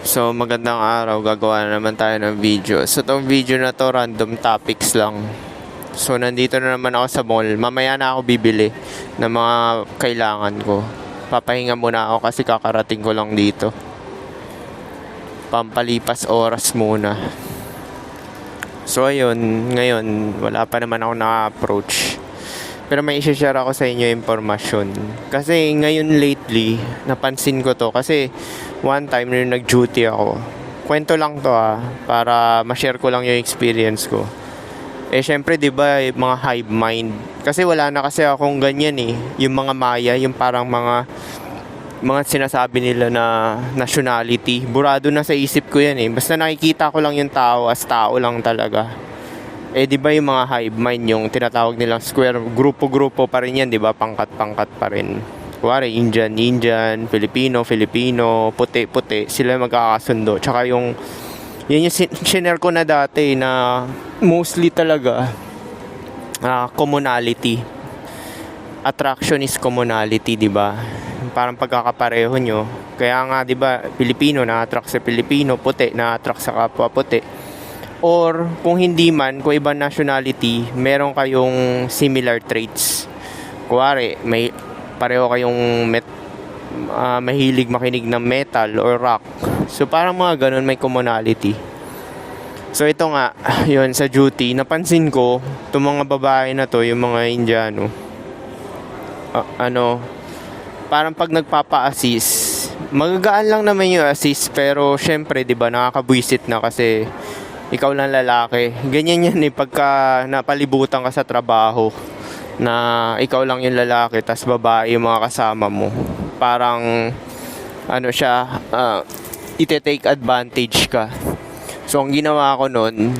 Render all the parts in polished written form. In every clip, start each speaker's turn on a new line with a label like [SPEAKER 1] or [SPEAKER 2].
[SPEAKER 1] So magandang araw, gagawa na naman tayo ng video. So itong video na to, random topics lang. So nandito na naman ako sa mall. Mamaya na ako bibili ng mga kailangan ko. Papahinga muna ako kasi kakarating ko lang dito. Pampalipas oras muna. So ayun, ngayon wala pa naman ako na-approach. Pero may i-share ako sa inyo impormasyon. Kasi ngayon lately, napansin ko to. Kasi one time nung nag-duty ako, kwento lang to para ma-share ko lang yung experience ko. Eh syempre 'di ba, mga hive mind. Kasi wala na kasi akong ganyan eh. Yung mga Maya, yung parang mga sinasabi nila na nationality. Burado na sa isip ko yan eh. Basta nakikita ko lang yung tao as tao lang talaga. Eh di ba yung mga hive mind, yung tinatawag nilang square, grupo-grupo pa rin yan, di ba? Pangkat-pangkat pa rin. Kuwari, Indian, Filipino, puti, sila magkakasundo. Tsaka yun yung sinare ko na dati na mostly talaga commonality. Attraction is commonality, di ba? Parang pagkakapareho nyo. Kaya nga, di ba, Pilipino na-attract sa Pilipino, puti na-attract sa kapwa puti. Or kung hindi man, kung ibang nationality, meron kayong similar traits. Kuwari, may pareho kayong mahilig makinig ng metal or rock. So parang mga ganun, may commonality. So ito nga, yun sa duty, napansin ko, itong mga babae na to, yung mga Indiano, parang pag nagpapa-assist, magagaan lang naman yung assist, pero syempre, di ba, nakakabwisit na kasi ikaw lang lalaki. Ganyan yan eh, pagka napalibutan ka sa trabaho na ikaw lang yung lalaki tas babae yung mga kasama mo. Parang siya, ite-take advantage ka. So ang ginawa ko noon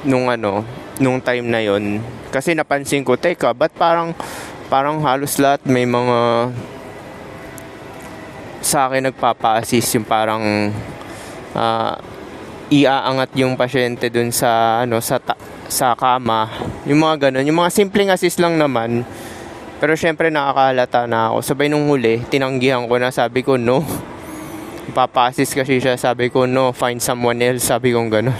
[SPEAKER 1] nung time na yon, kasi napansin ko, teka, ba't parang halos lahat may mga sa akin nagpapa-assist, yung parang iaangat yung pasyente dun sa sa kama, yung mga ganun, yung mga simpleng assist lang naman. Pero syempre nakakahalata na ako. Sabay nung huli, tinanggihan ko na, sabi ko no, papa-assist kasi siya, sabi ko no, find someone else, sabi kong ganun.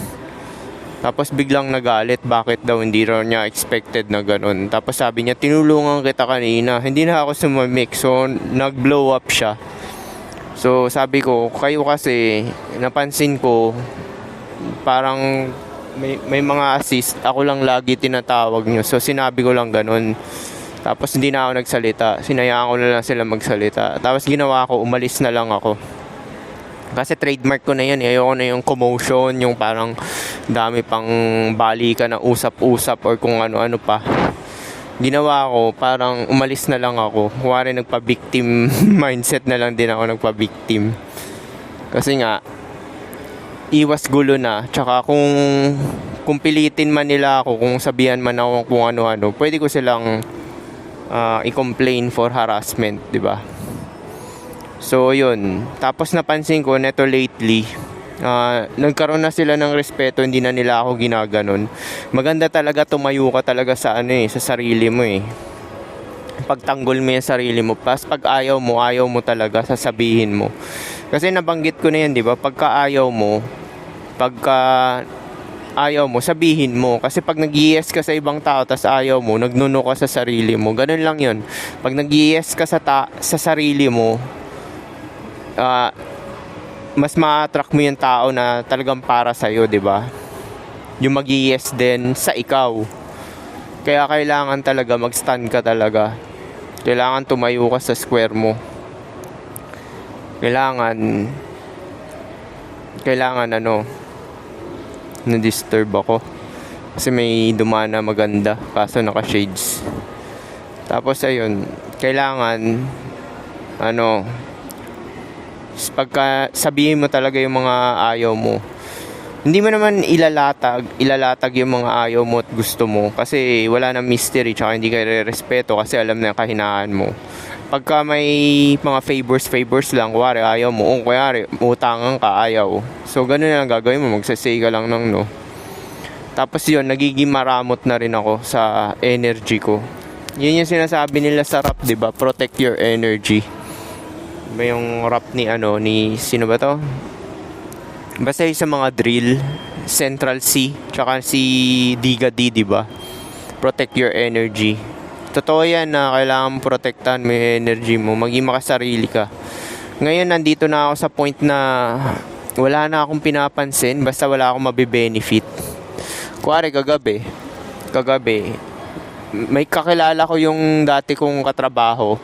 [SPEAKER 1] Tapos biglang nagalit, bakit daw hindi raw niya expected na ganun. Tapos sabi niya, tinulungan kita kanina, hindi na ako sumamik. So nag-blow up siya. So sabi ko, kayo kasi napansin ko parang may mga assist, ako lang lagi tinatawag nyo. So sinabi ko lang ganun. Tapos hindi na ako nagsalita, sinayaan ko na lang sila magsalita. Tapos ginawa ko, umalis na lang ako. Kasi trademark ko na yan, ayoko na yung commotion, yung parang dami pang balikan na usap-usap or kung ano-ano pa. Ginawa ko, parang umalis na lang ako. Kuwari nagpa-victim mindset na lang din ako, nagpa-victim. Kasi nga, iwas gulo na. Tsaka kung pilitin man nila ako, kung sabihan man ako kung ano-ano, pwede ko silang i-complain for harassment, di ba? So yun. Tapos napansin ko neto lately, nagkaroon na sila ng respeto, hindi na nila ako ginaganon. Maganda talaga tumayo ka talaga sa sa sarili mo eh. Pagtanggol mo yung sarili mo, pas pag ayaw mo talaga, sasabihin mo. Kasi nabanggit ko na yan, di ba? Pagka ayaw mo, sabihin mo. Kasi pag nag-yes ka sa ibang tao, tas ayaw mo, nagnuno ka sa sarili mo. Ganun lang yun. Pag nag-yes ka sa sarili mo, mas ma-attract mo yung tao na talagang para sa'yo, di ba? Yung mag-yes din sa ikaw. Kaya kailangan talaga mag-stand ka talaga. Kailangan tumayo ka sa square mo. Kailangan na-disturb ako. Kasi may dumana maganda, kaso naka-shades. Tapos ayun, kailangan pagka sabihin mo talaga yung mga ayaw mo. Hindi mo naman ilalatag yung mga ayaw mo at gusto mo, kasi wala nang mystery, tsaka hindi ka respeto kasi alam na kahinaan mo. Pagka may mga favors lang, kuwari ayaw mo, kuwari utangan ka, ayaw. So ganun na lang gagawin mo, magsasay ka lang ng no. Tapos yun, nagiging maramot na rin ako sa energy ko. Yun yung sinasabi nila sa rap, diba? Protect your energy. Ba yung rap ni sino ba to? Basta yung sa mga drill, Central C, tsaka si Diga D, di ba? Protect your energy. Totoo yan na kailangan protektahan mo yung energy mo, maging makasarili ka. Ngayon, nandito na ako sa point na wala na akong pinapansin, basta wala akong mabe-benefit. Kuwari, kagabi, may kakilala ko yung dati kong katrabaho.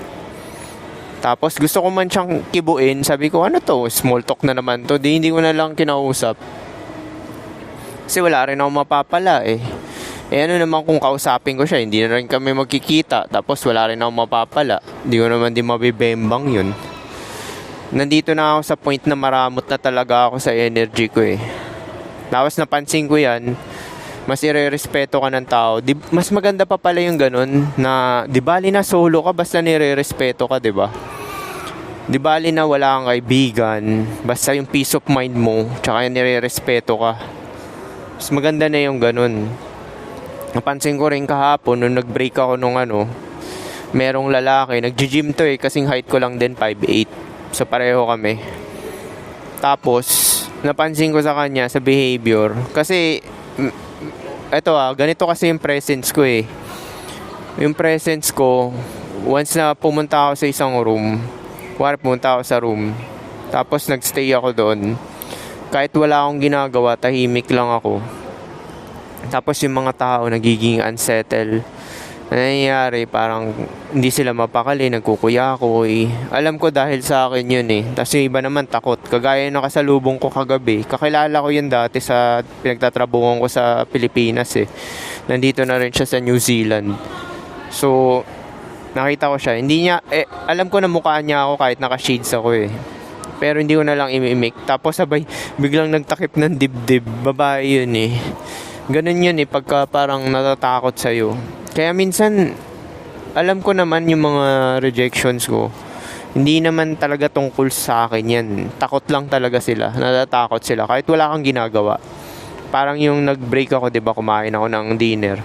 [SPEAKER 1] Tapos gusto ko man siyang kibuin, sabi ko, ano to, small talk na naman to, hindi ko na lang kinausap. Kasi wala rin ako mapapala eh. Ano naman kung kausapin ko siya, hindi na rin kami magkikita, tapos wala rin ako mapapala. Hindi ko naman din mabibembang yun. Nandito na ako sa point na maramot na talaga ako sa energy ko eh. Tapos napansin ko yan, mas ire-respeto ka ng tao. Mas maganda pa pala yung ganun na di bali na solo ka basta nire-respeto ka, di ba? Di bali na wala kang kaibigan, basta yung peace of mind mo, tsaka yung nire-respeto ka. Mas maganda na yung ganun. Napansin ko rin kahapon nung nag-break ako nung merong lalaki, nag-gym to eh, kasing height ko lang din 5'8". So pareho kami. Tapos napansin ko sa kanya sa behavior, kasi eto ganito kasi yung presence ko eh. Yung presence ko, once na pumunta ako sa isang room, pumunta ako sa room, tapos nagstay ako doon, kahit wala akong ginagawa, tahimik lang ako. Tapos yung mga tao nagiging unsettled. Ano nangyayari? Parang hindi sila mapakali, nagkukuyakoy. Alam ko dahil sa akin yun eh. Tapos yung iba naman takot. Kagaya na kasalubong ko kagabi. Kakilala ko yun dati sa pinagtatrabuhan ko sa Pilipinas eh. Nandito na rin siya sa New Zealand. So, nakita ko siya. Hindi niya, alam ko na mukha niya ako kahit naka-shades ako eh. Pero hindi ko na lang imimik. Tapos sabay, biglang nagtakip ng dibdib. Babae yun eh. Ganun yun eh, pagka parang natatakot sa'yo. Kaya minsan, alam ko naman yung mga rejections ko. Hindi naman talaga tungkol sa akin yan. Takot lang talaga sila. Natatakot sila. Kahit wala kang ginagawa. Parang yung nag-break ako, diba, kumain ako ng dinner.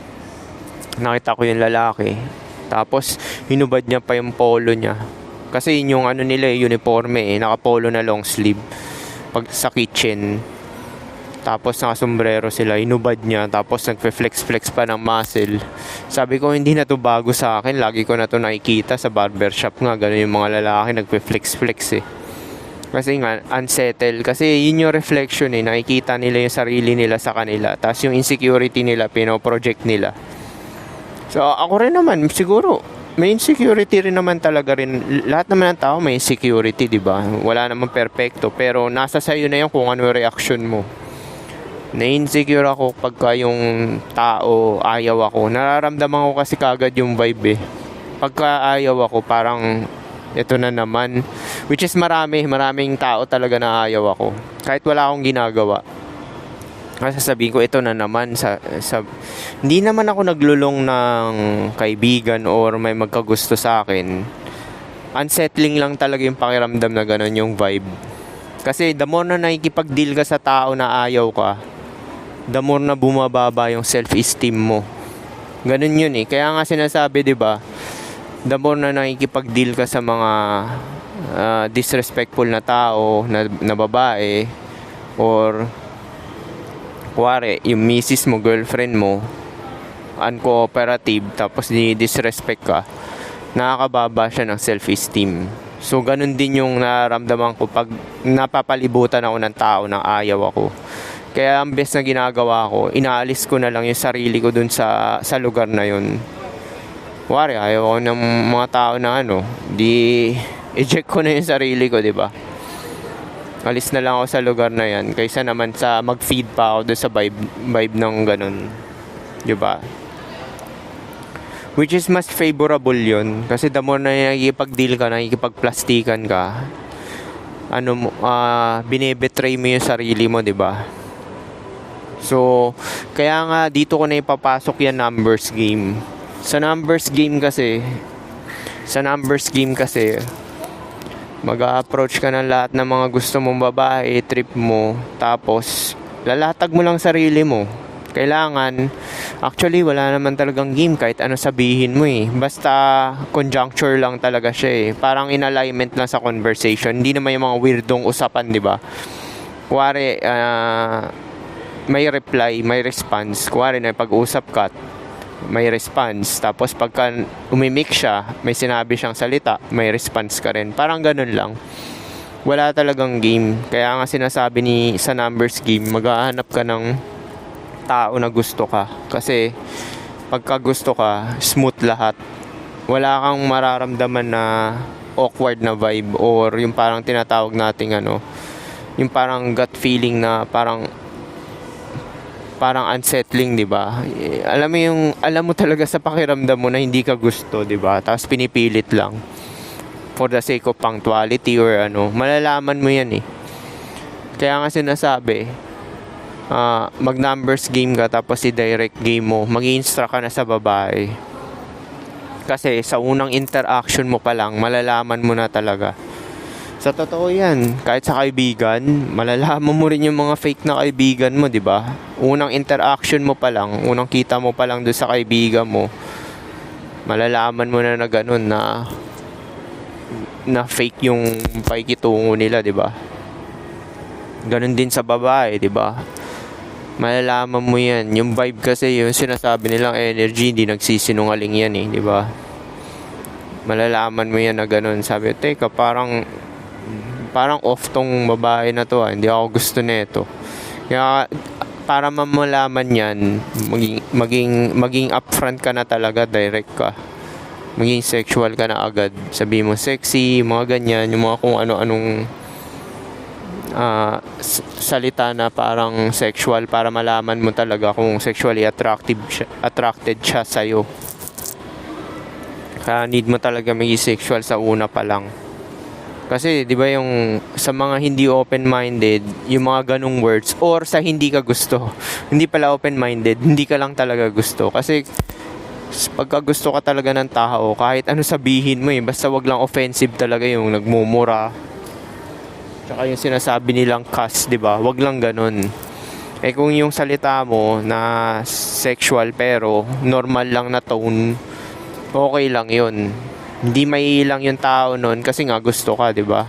[SPEAKER 1] Nakita ko yung lalaki. Tapos, hinubad niya pa yung polo niya. Kasi yun yung nila, uniforme eh. Naka-polo na long sleeve. Pag sa kitchen. Tapos nakasombrero sila, inubad niya, tapos nagfe-flex-flex pa ng muscle. Sabi ko, hindi na to bago sa akin. Lagi ko na to nakikita sa barbershop nga. Ganun yung mga lalaki, nagfe-flex-flex eh. Kasi nga, unsettled. Kasi yun yung reflection eh. Nakikita nila yung sarili nila sa kanila. Tapos yung insecurity nila, pinoproject nila. So ako rin naman, siguro, may insecurity rin naman talaga rin. Lahat naman ng tao may insecurity, di ba? Wala naman perfecto. Pero nasa sayo na yun kung ano yung reaction mo. Na-insecure ako pagka yung tao ayaw ako. Nararamdaman ko kasi kagad yung vibe eh. Pagka ayaw ako, parang ito na naman. Which is maraming tao talaga na ayaw ako. Kahit wala akong ginagawa. Kasi sabihin ko, ito na naman. Hindi naman ako naglulong ng kaibigan or may magkagusto sa akin. Unsettling lang talaga yung pakiramdam na ganun yung vibe. Kasi the more na nakikipag-deal ka sa tao na ayaw ka, the more na bumababa yung self-esteem mo. Ganun yun eh. Kaya nga sinasabi, di ba, the more na nakikipag-deal ka sa mga disrespectful na tao, na babae, or kuwari, yung misis mo, girlfriend mo, uncooperative, tapos disrespect ka, nakakababa siya ng self-esteem. So, ganun din yung nararamdaman ko pag napapalibutan ako ng tao na ayaw ako. Kaya ang best na ginagawa ko, inaalis ko na lang yung sarili ko dun sa lugar na yun. Wari, ayaw ko ng mga tao na di eject ko na yung sarili ko, di ba? Alis na lang ako sa lugar na yan kaysa naman sa mag-feed pa ako dun sa vibe ng ganun. Di ba? Which is mas favorable yun. Kasi the more na nakikipag-deal ka, nakikipag-plastikan ka, binebetray mo yung sarili mo, di ba? So, kaya nga dito ko na ipapasok yan numbers game. Sa numbers game kasi, mag-a-approach ka ng lahat ng mga gusto mong babae, trip mo, tapos lalatag mo lang sarili mo. Kailangan, actually wala naman talagang game kahit ano sabihin mo eh. Basta conjuncture lang talaga siya eh. Parang in alignment lang sa conversation. Hindi naman yung mga weirdong usapan, di ba? kuwari, may reply, may response. Kuwari na pag-usap ka, may response. Tapos pagka umimik siya, may sinabi siyang salita, may response ka rin. Parang ganun lang. Wala talagang game. Kaya nga sinasabi sa numbers game, maghahanap ka ng tao na gusto ka. Kasi pagka gusto ka, smooth lahat. Wala kang mararamdaman na awkward na vibe or yung parang tinatawag nating yung parang gut feeling na parang unsettling, 'di ba? Alam mo talaga sa pakiramdam mo na hindi ka gusto, 'di ba? Tapos pinipilit lang for the sake of punctuality or malalaman mo 'yan eh. Kaya nga sinasabi, mag numbers game ka tapos i-direct game mo, mag-i-instruct ka na sa babae. Kasi sa unang interaction mo pa lang, malalaman mo na talaga. Sa totoo yan, kahit sa kaibigan, malalaman mo rin yung mga fake na kaibigan mo, di ba? Unang interaction mo pa lang, unang kita mo pa lang doon sa kaibigan mo, malalaman mo na ganun na fake yung pakikitungo nila, di ba? Ganun din sa babae, di ba? Malalaman mo yan. Yung vibe kasi, yung sinasabi nilang energy, hindi nagsisinungaling yan eh, di ba? Malalaman mo yan na ganun. Sabi, teka, parang off tong babae na to, hindi ako gusto nito. Kaya para mamalaman yan, maging upfront ka na talaga, direct ka. Maging sexual ka na agad. Sabi mo sexy, mga ganyan, yung mga kung ano-anong salita na parang sexual para malaman mo talaga kung sexually attracted siya sa'yo. Kaya need mo talaga maging sexual sa una pa lang. Kasi 'di ba yung sa mga hindi open-minded, yung mga ganung words or sa hindi ka gusto. Hindi pala open-minded, hindi ka lang talaga gusto. Kasi pagka gusto ka talaga ng tao, kahit ano sabihin mo basta wag lang offensive talaga yung nagmumura. Tsaka yung sinasabi nilang cuss, 'di ba? Wag lang ganun. Kung yung salita mo na sexual pero normal lang na tone, okay lang 'yun. Hindi maiilang yung tao nun kasi nga gusto ka, di ba?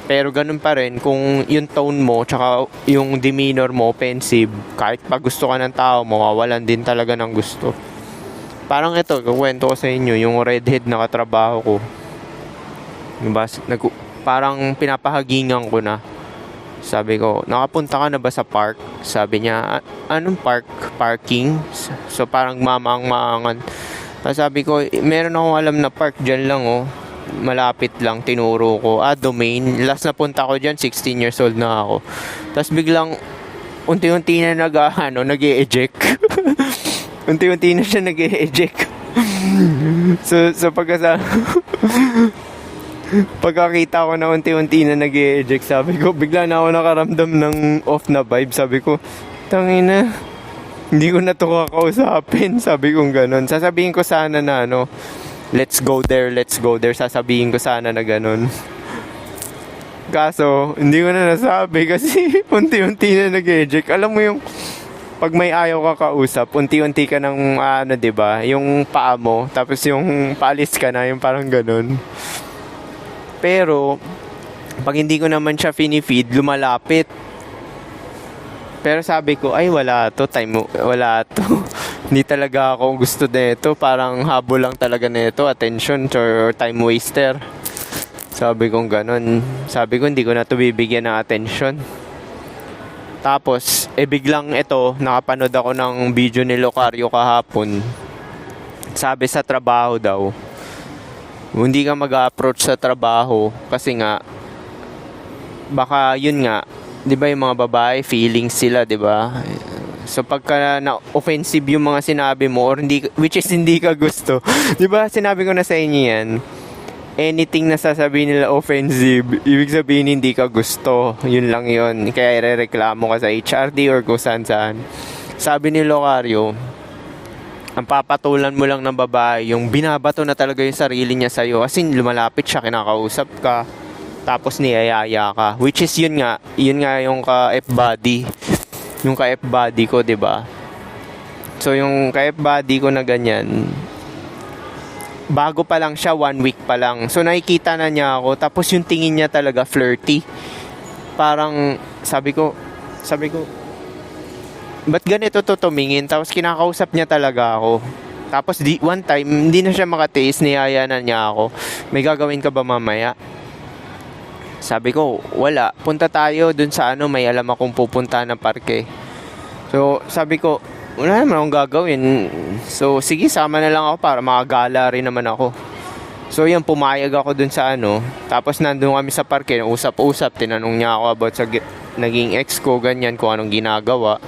[SPEAKER 1] Pero ganun pa rin kung yung tone mo tsaka yung demeanor mo offensive, kahit pag gusto ka ng tao, mawawalan din talaga ng gusto. Parang ito, kukwento ko sa inyo, yung redhead na katrabaho ko. Diba? Parang pinapahagingan ko na. Sabi ko, nakapunta ka na ba sa park? Sabi niya, anong park? Parking? So parang mamang-maangan. Sabi ko, meron akong alam na park dyan lang malapit lang, tinuro ko. Domain. Last na punta ko dyan, 16 years old na ako. Tapos biglang unti-unti na nag-e-eject. Unti-unti na siya nag-e-eject. so pagkakita ko na unti-unti na nag-e-eject, sabi ko, bigla na ako nakaramdam ng off na vibe. Sabi ko, tangina, hindi ko na to kakausapin. Sabi kong ganun. Sasabihin ko sana na let's go there. Sasabihin ko sana na ganun. Kaso, hindi ko na nasabi kasi unti-unti na nag-eject. Alam mo yung pag may ayaw ka kausap, unti-unti ka ng diba? Yung paa mo, tapos yung paalis ka na, yung parang ganun. Pero, pag hindi ko naman siya finifeed, lumalapit. Pero sabi ko, ay wala to. Hindi talaga ako gusto nito. Parang habol lang talaga nito. Attention or time waster. Sabi ko ganun. Sabi ko hindi ko na to bibigyan ng attention. Tapos, biglang ito, nakapanood ako ng video ni Locario kahapon. Sabi sa trabaho daw, hindi ka mag-approach sa trabaho kasi nga, baka yun nga, di ba yung mga babae, feelings sila, di ba? So pagka na-offensive yung mga sinabi mo or which is hindi ka gusto, di ba? Sinabi ko na sa inyo yan. Anything na sasabihin nila offensive, ibig sabihin hindi ka gusto. Yun lang yun. Kaya irereklamo ka sa HRD or kung saan-saan. Sabi ni Locario, ang papatulan mo lang ng babae, yung binabato na talaga yung sarili niya sa'yo. Kasi lumalapit siya, kinakausap ka. Tapos niyayaya ka. Which is yun nga yung ka-F-body. Yung ka-F-body ko, 'di ba? So yung ka-F-body ko na ganyan, bago pa lang siya, 1 week pa lang. So nakikita na niya ako, tapos yung tingin niya talaga flirty. parang sabi ko, ba't ganito to tumingin? Tapos kinakausap niya talaga ako. Tapos one time, hindi na siya makatiis, niyaya na niya ako. May gagawin ka ba mamaya? Sabi ko, wala. Punta tayo dun sa may alam akong pupunta na parke. So, sabi ko, wala naman akong gagawin. So, sige, sama na lang ako para makagala rin naman ako. So, yun, pumayag ako dun sa Tapos, nandun kami sa parke, usap-usap. Tinanong niya ako about sa naging ex ko, ganyan, kung anong ginagawa.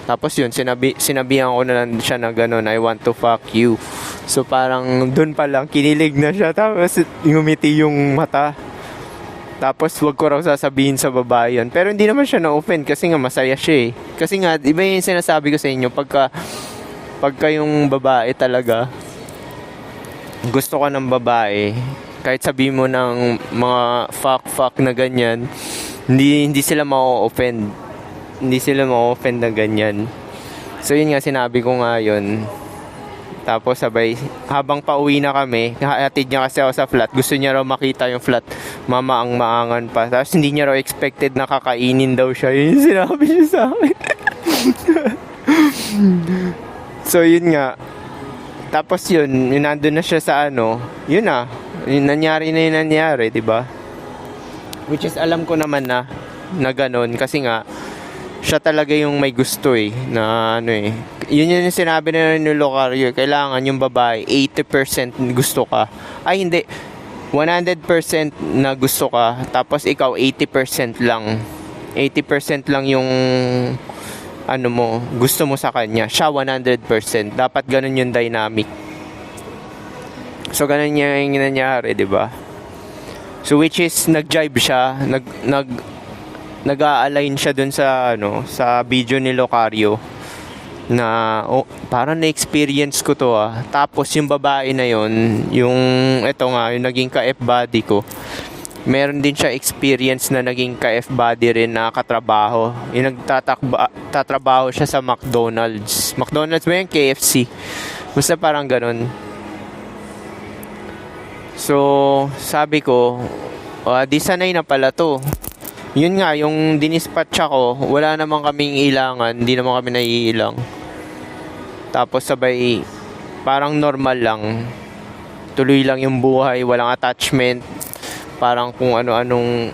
[SPEAKER 1] Tapos yun, sinabihan ko na lang siya na gano'n, I want to fuck you. So parang doon pa lang, kinilig na siya. Tapos ngumiti yung mata. Tapos wag ko raw sasabihin sa babae yun. Pero hindi naman siya na-offend kasi nga masaya siya eh. Kasi nga, iba yung sinasabi ko sa inyo, pagka yung babae talaga, gusto ka ng babae, kahit sabihin mo ng mga fuck na ganyan, hindi sila ma-offend. Hindi sila ma-offend na ganyan. So yun nga, sinabi ko nga yun. Tapos sabay, habang pauwi na kami, hatid niya kasi ako sa flat. Gusto niya raw makita yung flat. Mamaang-maangan pa. Tapos hindi niya raw expected na kakainin daw siya. Yun yung sinabi niya sa akin. So yun nga. Tapos yun nandun na siya sa yun na. Yung nangyari na yung nangyari, diba? Which is alam ko naman na ganun. Kasi nga, siya talaga yung may gusto na yun yung sinabi na ni Locario, kailangan yung babae 80% gusto ka, ay hindi 100% na gusto ka, tapos ikaw 80% lang yung mo, gusto mo sa kanya, siya 100%. Dapat ganun yung dynamic. So ganun yung nangyari, diba? So which is nag-jive siya, nag-a-align siya dun sa sa video ni Locario na parang na-experience ko to Tapos yung babae na yon, yung yung naging ka-F-buddy ko, meron din siya experience na naging ka-F-buddy rin na katrabaho. Yung tatrabaho siya sa McDonald's ba yung KFC? Basta parang ganun. So sabi ko, di sanay na pala to. Yun nga, yung dinispatch ako, wala naman kaming ilangan, hindi naman kami naiilang. Tapos sabay, parang normal lang. Tuloy lang yung buhay, walang attachment. Parang kung ano-anong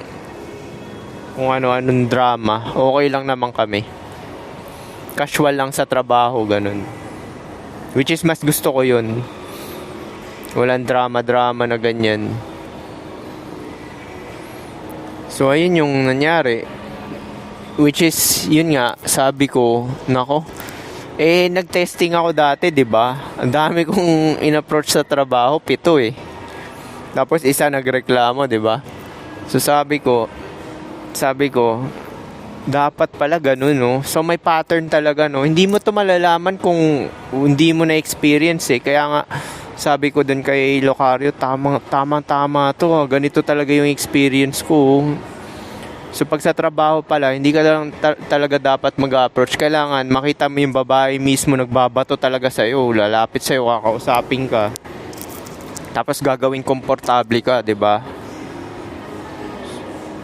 [SPEAKER 1] drama, okay lang naman kami. Casual lang sa trabaho, ganun. Which is mas gusto ko yun. Walang drama-drama na ganyan. So ayun yung nangyari, which is yun nga, sabi ko, nako, nag-testing ako dati, 'di ba? Ang dami kong in-approach sa trabaho, 7 Tapos isa nagreklamo, 'di ba? So sabi ko, dapat pala ganun, no? So may pattern talaga, no? Hindi mo to malalaman kung hindi mo na experience Kaya nga sabi ko dun kay Locario, tama to. Ganito talaga yung experience ko. So pag sa trabaho pala, hindi ka lang talaga dapat mag-approach. Kailangan makita mo yung babae mismo nagbabato talaga sa'yo. Lalapit sa'yo, kakausapin ka. Tapos gagawin komportable ka, 'di ba?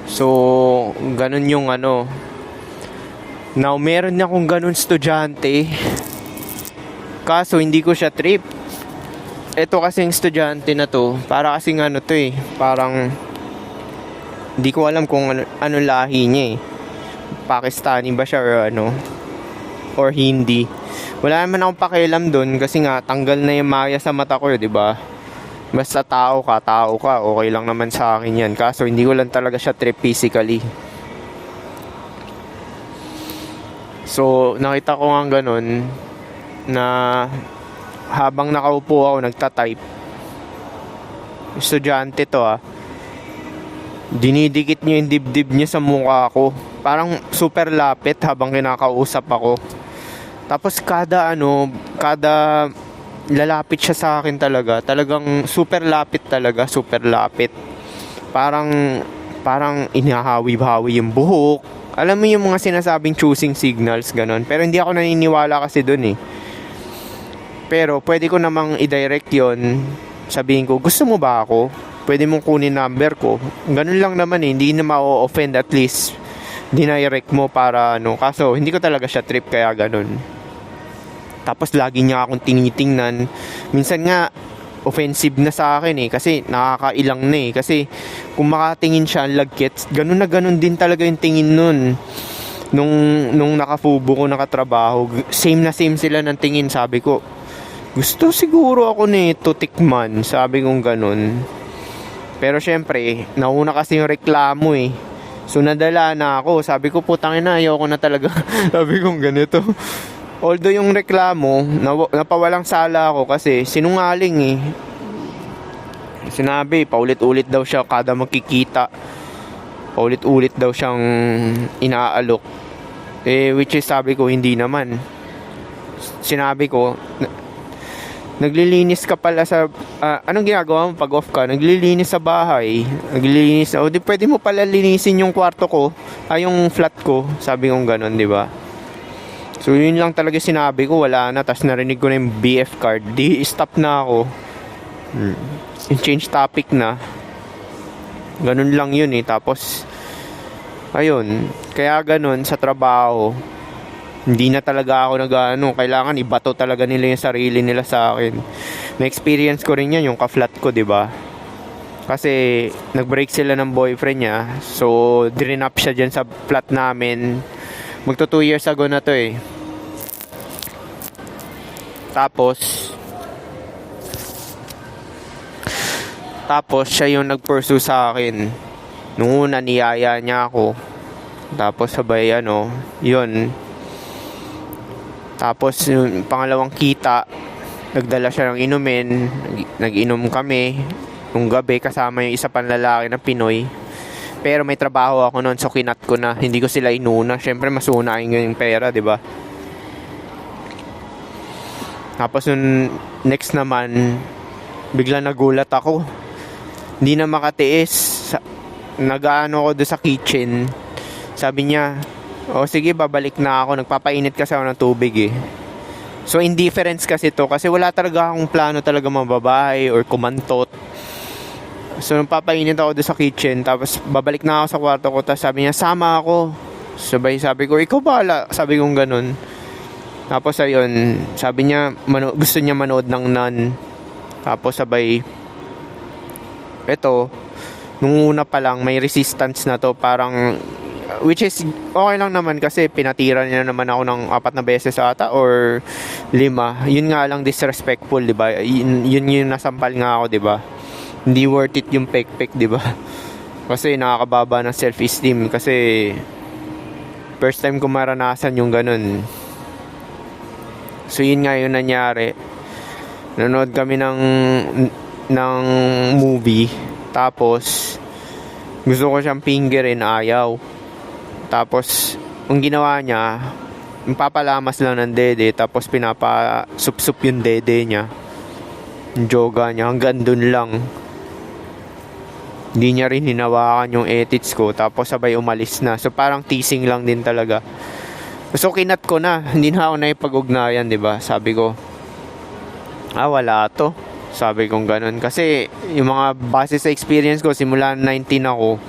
[SPEAKER 1] So, ganun yung Now, meron akong ganun estudyante. Kaso hindi ko siya trip. Ito kasing estudyante na to, para kasing parang hindi ko alam kung ano lahi niya Pakistani ba siya or Hindi. Wala naman akong pakialam doon kasi nga tanggal na yung maya sa mata ko, 'di ba? Basta tao ka, okay lang naman sa akin 'yan. Kaso hindi ko lang talaga siya trip physically. So, nakita ko nga ganun na habang nakaupo ako nagta-type, estudyante to dinidikit niya yung dibdib niya sa mukha ko, parang super lapit habang kinakausap ako. Tapos kada lalapit siya sa akin talagang super lapit, parang inahawi-hawi yung buhok. Alam mo yung mga sinasabing choosing signals, ganon. Pero hindi ako naniniwala kasi dun Pero pwede ko namang i-direct yon. Sabihin ko, gusto mo ba ako? Pwede mong kunin number ko. Ganun lang naman hindi na ma-offend, at least dinirect mo para ano. Kaso hindi ko talaga siya trip kaya ganun. Tapos lagi niya akong tinitingnan. Minsan nga offensive na sa akin eh, kasi nakakailang na eh. Kasi kung makatingin siya lagkits, ganun na ganun din talaga yung tingin nun. Nung nakafubo ko nakatrabaho, same na same sila ng tingin. Sabi ko, gusto siguro ako nito tikman, sabi kong ganun. Pero syempre nauna kasi yung reklamo eh, so nadala na ako. Sabi ko, putang ina, ayoko na talaga. Sabi kong ganito. Although yung reklamo, napawalang sala ako kasi sinungaling eh. Sinabi, paulit-ulit daw siya kada magkikita. Paulit-ulit daw siyang inaalok. Which is sabi ko, hindi naman. Sinabi ko, naglilinis ka pala sa... anong ginagawa mo pag off ka? Naglilinis sa bahay. Naglilinis na... O di pwede mo pala linisin yung kwarto ko. Yung flat ko. Sabi kong ganun, di ba? So yun lang talaga sinabi ko, wala na. Tapos narinig ko na yung BF card, di stop na ako. Yung change topic na. Ganun lang yun eh. Tapos ayun, kaya ganun sa trabaho, hindi na talaga ako kailangan ibato talaga nila yung sarili nila sa akin. Na-experience ko rin yan, yung ka-flat ko, di ba? Kasi nag-break sila ng boyfriend niya. So drinap siya dyan sa flat namin. Magto 2 years ago na to eh. Tapos siya yung nag-pursue sa akin. Nung una niyaya niya ako. Tapos sabay yun. Tapos yung pangalawang kita, nagdala siya ng inumin. Nag-inom kami nung gabi kasama yung isa pang lalaki na Pinoy. Pero may trabaho ako noon, so kinat ko na. Hindi ko sila inuna. Syempre mas unahin yung pera, di ba? Tapos yung next naman, bigla nagulat ako. Hindi na makatiis. Nag-aano ako doon sa kitchen. Sabi niya, sige, babalik na ako. Nagpapainit kasi ako ng tubig eh. So indifference kasi to. Kasi wala talaga akong plano talaga mababae or kumantot. So nagpapainit ako doon sa kitchen. Tapos babalik na ako sa kwarto ko. Tapos sabi niya, sama ako. Sabi ko, ikaw bahala. Sabi kong ganun. Tapos ayun, sabi niya gusto niya manood ng Nun. Tapos sabay, eto, nung una pa lang may resistance na to, parang, which is okay lang naman kasi pinatira niya naman ako ng 4 na beses ata or 5. Yun nga lang disrespectful, di ba? Yun yung nasampal nga ako, di ba? Hindi worth it yung pek-pek, di ba? Kasi nakakababa ng self-esteem. Kasi first time ko maranasan yung ganun. So yun nga yung nangyari. Nanood kami ng movie. Tapos gusto ko siyang fingerin, ayaw. Tapos ang ginawa niya, papalamas lang ng dede. Tapos pinapasup-sup yung dede niya, yung joga niya, hanggang dun lang. Hindi niya rin hinawakan yung edits ko. Tapos sabay umalis na. So parang teasing lang din talaga. So kinat ko na, hindi na ako naipag-ugnayan, di ba? Sabi ko, wala to. Sabi kong ganun. Kasi yung mga base sa experience ko, simula 19 ako,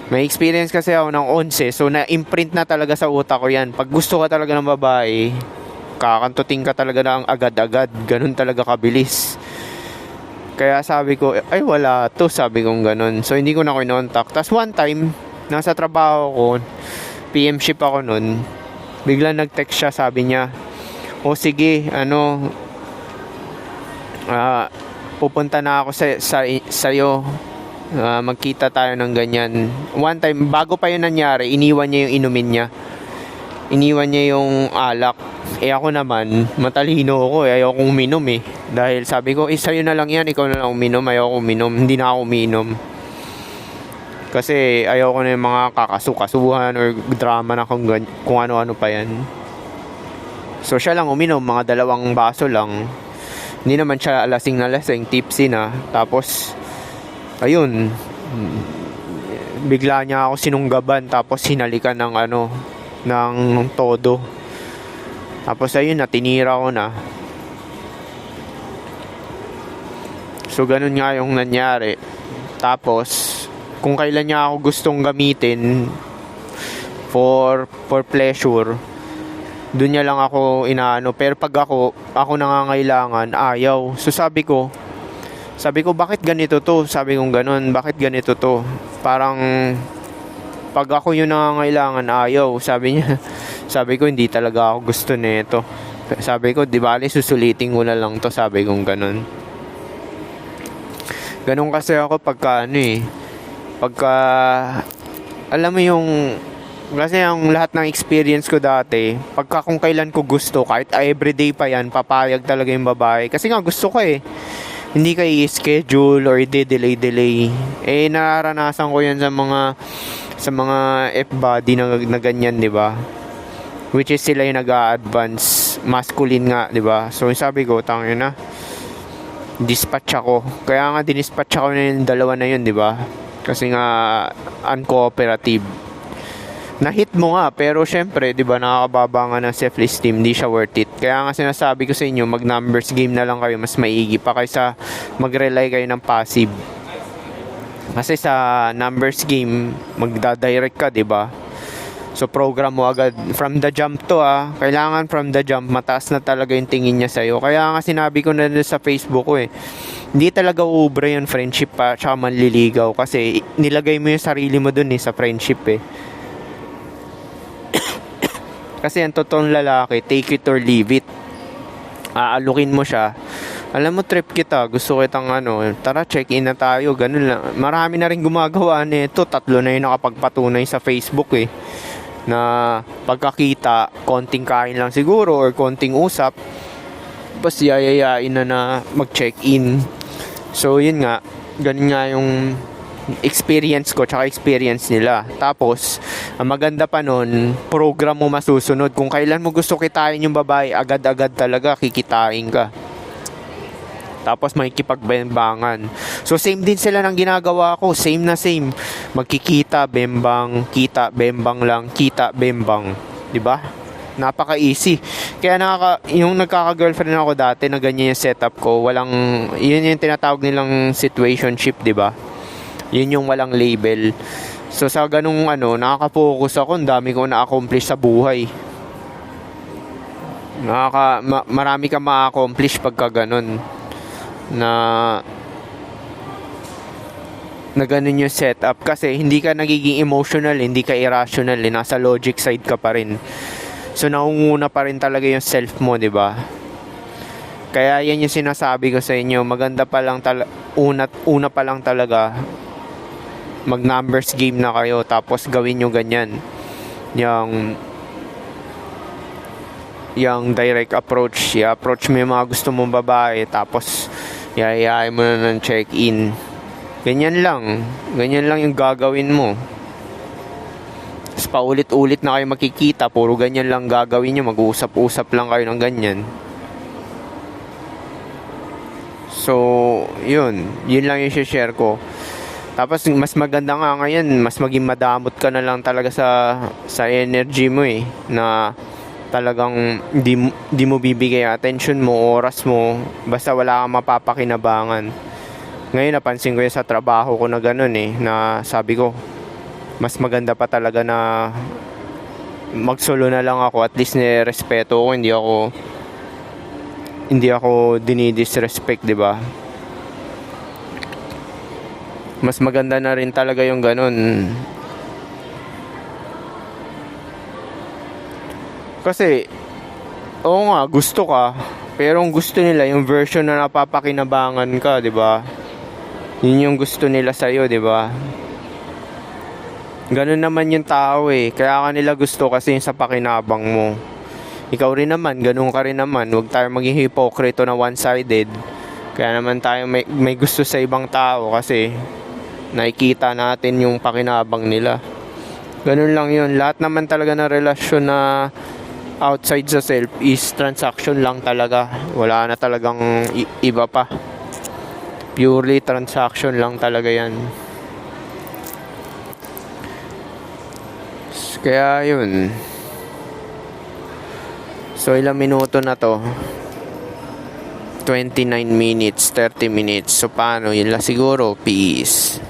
[SPEAKER 1] may experience kasi ako ng 11. So na-imprint na talaga sa utak ko yan. Pag gusto ka talaga ng babae, kakantuting ka talaga ng agad-agad. Ganun talaga kabilis. Kaya sabi ko, wala to. Sabi kong ganun. So hindi ko na kinontak. Tapos one time, nasa trabaho ko, PM shift ako nun, bigla nag-text siya, sabi niya, sige, pupunta na ako sa'yo, magkita tayo ng ganyan. One time, bago pa yun nangyari, iniwan niya yung inumin niya. Iniwan niya yung alak. Ako naman, matalino ako, ayoko uminom eh. Dahil sabi ko, sa'yo na lang yan, ikaw na lang uminom, ayoko uminom, hindi na ako uminom. Kasi ayoko na yung mga kakasukasuhan or drama na kung ano-ano pa yan. So siya lang uminom, mga 2 baso lang. Hindi naman siya lasing na lasing, tipsy na. Tapos ayun, bigla niya ako sinunggaban. Tapos hinalikan ng todo. Tapos ayun na, tinira ko na. So ganun nga yung nangyari. Tapos kung kailan niya ako gustong gamitin, for pleasure, doon niya lang ako inaano. Pero pag ako nangangailangan, ayaw. So sabi ko, bakit ganito to? Sabi kong ganun, bakit ganito to? Parang, pag ako yung nangangailangan, ayaw. Sabi niya, sabi ko, hindi talaga ako gusto nito. Sabi ko, di bali, susulitin ko na lang to. Sabi kong ganun. Ganun kasi ako pagka, alam mo yung, kasi ang lahat ng experience ko dati, pagka kung kailan ko gusto, kahit everyday pa yan, papayag talaga yung babae. Kasi nga gusto ko hindi ka i-schedule or i-delay. Nararanasan ko yan sa mga F-body na ganyan, di ba? Which is sila yung nag-a-advance, masculine nga, di ba? So sabi ko, tangin na, dispatch ako. Kaya nga dinispatch ako na yung dalawa na yun, di ba? Kasi nga uncooperative. Na-hit mo nga, pero syempre, di ba, nakakababa nga ng self-esteem, hindi siya worth it. Kaya nga sinasabi ko sa inyo, mag-numbers game na lang kayo, mas maigi pa kaysa mag-rely kayo ng passive. Kasi sa numbers game, magda-direct ka, di ba? So program mo agad from the jump to kailangan from the jump mataas na talaga yung tingin niya sa'yo. Kaya nga sinabi ko na sa Facebook ko hindi talaga uubra yung friendship pa tsaka manliligaw kasi nilagay mo yung sarili mo dun sa friendship kasi ang totoong lalaki, take it or leave it. Aalukin mo siya. Alam mo, trip kita, gusto kitang tara check-in na tayo, ganun lang. Marami na rin gumagawa nito, 3 na yung nakapagpatunay sa Facebook na pagkakita, konting kain lang siguro or konting usap, tapos yayayain na mag-check-in. So yun nga, ganun nga yung experience ko tsaka experience nila. Tapos ang maganda pa nun, program mo masusunod. Kung kailan mo gusto kitain yung babae, agad-agad talaga kikitain ka. Tapos makikipagbembangan. So same din sila ng ginagawa ko, same na same. Magkikita, bembang, kita, bembang lang, kita, bembang, 'di ba? Napaka-easy. Kaya yung nagkaka-girlfriend ako dati na ganyan yung setup ko, yun yung tinatawag nilang situationship, 'di ba? Yun yung walang label. So sa ganung nakaka-focus ako, ang dami ko na-accomplish sa buhay. Marami kang ma-accomplish pagka ganun. Na ganun yung setup kasi hindi ka nagiging emotional, hindi ka irrational, nasa logic side ka pa rin. So naunguna pa rin talaga yung self mo, 'di ba? Kaya yan yung sinasabi ko sa inyo, maganda pa lang una pa lang talaga mag numbers game na kayo, tapos gawin nyo ganyan yung direct approach. I-approach mo yung mga gusto mong babae, tapos yayayain mo na ng check-in. Ganyan lang yung gagawin mo. Tapos paulit-ulit na kayo makikita, puro ganyan lang gagawin nyo, mag-uusap-usap lang kayo ng ganyan. So yun lang yung share ko. Tapos mas maganda nga ngayon, mas maging madamot ka na lang talaga sa energy mo na talagang di mo bibigay attention mo, oras mo, basta wala kang mapapakinabangan. Ngayon napansin ko yun sa trabaho ko na ganun na sabi ko, mas maganda pa talaga na magsolo na lang ako, at least nirespeto ko, hindi ako dinidisrespect, di ba? Mas maganda na rin talaga yung ganun. Kasi, oo nga, gusto ka, pero ang gusto nila, yung version na napapakinabangan ka, di ba? Yun yung gusto nila sa'yo, di ba? Ganun naman yung tao kaya kanila gusto kasi yung sa pakinabang mo. Ikaw rin naman, ganun ka rin naman. Huwag tayo maging hipokrito na one-sided. Kaya naman tayo may gusto sa ibang tao kasi nakikita natin yung pakinabang nila. Ganun lang yun. Lahat naman talaga na relasyon na outside sa self is transaction lang talaga. Wala na talagang iba pa. Purely transaction lang talaga yan. Kaya yun. So ilang minuto na to? 29 minutes, 30 minutes. So paano? Yun lang siguro. Peace.